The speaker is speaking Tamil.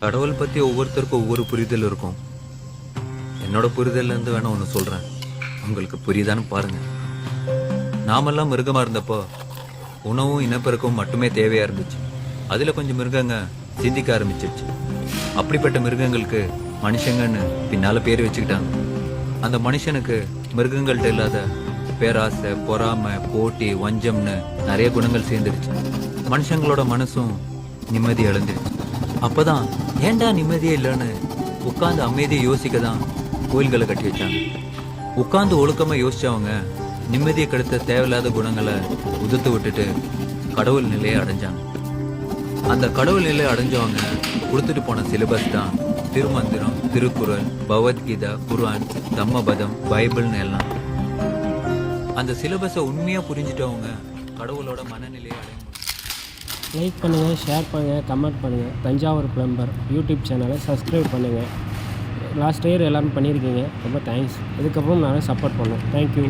கடவுள் பத்தி ஒவ்வொருத்தருக்கும் ஒவ்வொரு புரிதல் இருக்கும். என்னோட புரிதல்ல இருந்து வேணா ஒண்ணு சொல்றேன். உங்களுக்கு புரியுதான்னு பாருங்க. நாமெல்லாம் மிருகமா இருந்தப்போ உணவும் இனப்பெருக்கமும் மட்டுமே தேவையா இருந்துச்சு. அதுல கொஞ்சம் மிருகங்க சிந்திக்க ஆரம்பிச்சிருச்சு. அப்படிப்பட்ட மிருகங்களுக்கு மனுஷங்கன்னு பின்னால பேர் வச்சுக்கிட்டாங்க. அந்த மனுஷனுக்கு மிருகங்கள்ட்ட இல்லாத பேராசை, பொறாமை, போட்டி, வஞ்சம்னு நிறைய குணங்கள் சேர்ந்துருச்சு. மனுஷங்களோட மனசும் நிம்மதி இழந்துருச்சு. அப்பதான் ஏன்டா நிம்மதியே இல்லைன்னு உட்கார்ந்து அமைதியை யோசிக்க தான் கோயில்களை கட்டி வச்சாங்க. உட்கார்ந்து ஒழுக்கமா யோசிச்சவங்க நிம்மதியை கெடுத்த தேவையில்லாத குணங்களை உதுத்து விட்டுட்டு கடவுள் நிலையை அடைஞ்சாங்க. அந்த கடவுள் நிலையை அடைஞ்சவங்க கொடுத்துட்டு போன சிலபஸ் தான் திருமந்திரம், திருக்குறள், பகவத்கீதா, குர்ஆன், தம்மபதம், பைபிள்னு எல்லாம். அந்த சிலபஸை உண்மையா புரிஞ்சுட்டவங்க கடவுளோட மனநிலையை அடைய முடியும். லைக் பண்ணுங்கள், ஷேர் பண்ணுங்கள், கமெண்ட் பண்ணுங்கள். தஞ்சாவூர் பிளம்பர் யூடியூப் சேனலை சப்ஸ்கிரைப் பண்ணுங்கள். லாஸ்ட் இயர் எல்லோரும் பண்ணியிருக்கீங்க, ரொம்ப தேங்க்ஸ். இதுக்கப்புறம் நானும் சப்போர்ட் பண்ணோம். தேங்க்யூ.